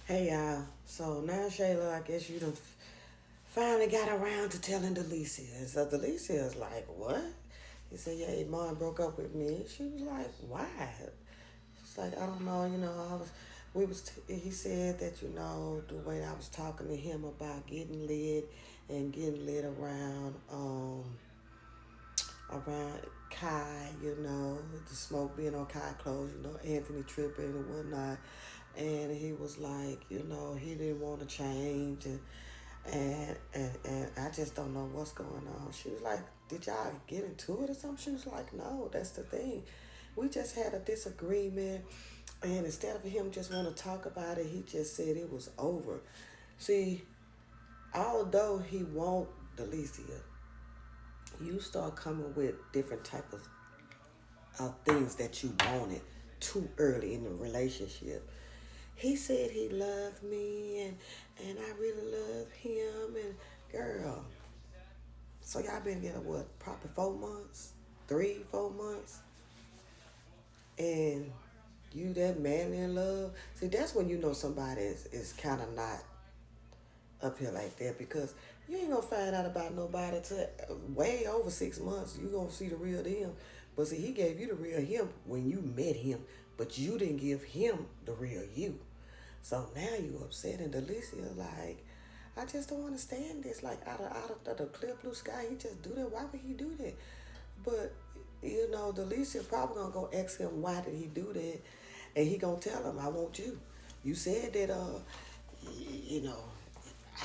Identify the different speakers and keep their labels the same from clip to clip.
Speaker 1: Hey y'all, so now Shayla, I guess you done finally got around to telling Delicia. And so Delicia is like, what? He said, yeah, your mom broke up with me. She was like, why? She's like, I don't know, he said that, the way I was talking to him about getting lit and getting lit around Kai, the smoke being on Kai clothes, Anthony tripping and whatnot. And he was like, he didn't want to change and I just don't know what's going on. She was like, did y'all get into it or something? She was like, no, that's the thing. We just had a disagreement and instead of him just want to talk about it, he just said it was over. See, although he won't Delicia, you start coming with different type of things that you wanted too early in the relationship. He said he loved me and I really love him and girl. So y'all been together what, probably 4 months? 3, 4 months? And you that man in love. See, that's when you know somebody is kinda not up here like that because you ain't gonna find out about nobody till way over 6 months. You gonna see the real them. But see, he gave you the real him when you met him, but you didn't give him the real you. So now you upset and Delicia like, I just don't understand this. Like out of the clear blue sky, he just do that. Why would he do that? But Delicia probably gonna go ask him why did he do that, and he gonna tell him, I want you. You said that you know,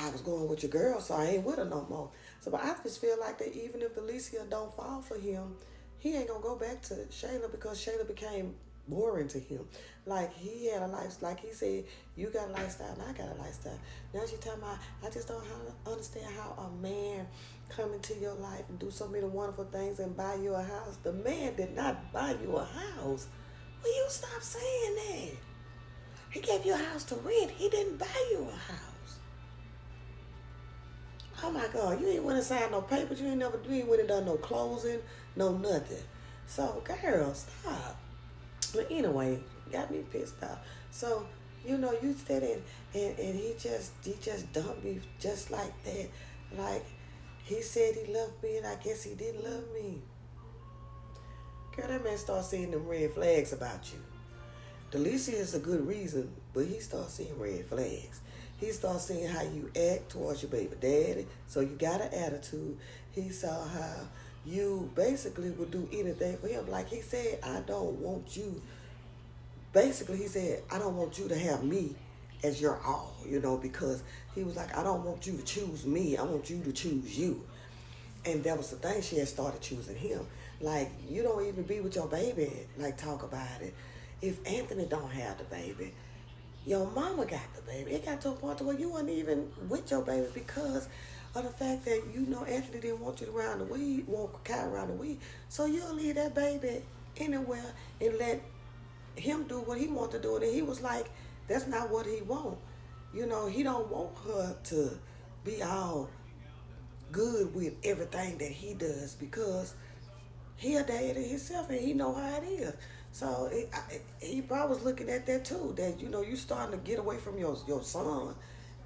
Speaker 1: I was going with your girl, so I ain't with her no more. So, but I just feel like that even if Delicia don't fall for him, he ain't gonna go back to Shayla because Shayla became boring to him. Like he had a life, like he said, you got a lifestyle and I got a lifestyle. Now she talking about, I just don't understand how a man come into your life and do so many wonderful things and buy you a house. The man did not buy you a house. Will you stop saying that? He gave you a house to rent. He didn't buy you a house. Oh my God, you ain't went and signed no papers. You ain't went and done no closing, no nothing. So, girl, stop. But anyway, got me pissed off. So, you said it, and he just dumped me just like that. Like he said he loved me, and I guess he didn't love me. Girl, that man start seeing them red flags about you. Delicia is a good reason, but he starts seeing red flags. He starts seeing how you act towards your baby daddy, so you got an attitude. He saw how you basically would do anything for him. Like he said, I don't want you. Basically, he said, I don't want you to have me as your all, because he was like, I don't want you to choose me. I want you to choose you. And that was the thing. She had started choosing him. Like, you don't even be with your baby. Like, talk about it. If Anthony don't have the baby, your mama got the baby. It got to a point to where you weren't even with your baby because of the fact that Anthony didn't want you around the weed, want Kai around the weed. So you'll leave that baby anywhere and let him do what he want to do. And he was like, that's not what he want. He don't want her to be all good with everything that he does because he a daddy himself and he know how it is. So he probably was looking at that too. That you starting to get away from your son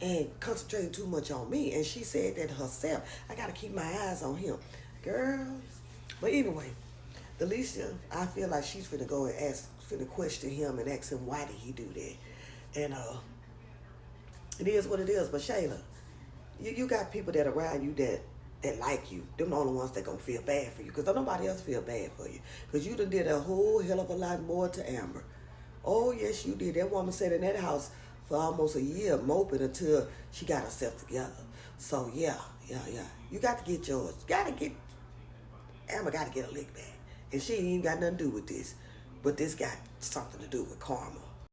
Speaker 1: and concentrating too much on me. And she said that herself. I got to keep my eyes on him, girl. But anyway, Delicia, I feel like she's finna go and finna question him and ask him why did he do that. And it is what it is. But Shayla, you got people that around you that like you. Them the only ones that gonna feel bad for you. Cause don't nobody else feel bad for you. Cause you done did a whole hell of a lot more to Amber. Oh yes, you did. That woman sat in that house for almost a year moping until she got herself together. So yeah, yeah, yeah. You got to get yours. You gotta get Amber gotta get a lick back. And she ain't even got nothing to do with this. But this got something to do with karma.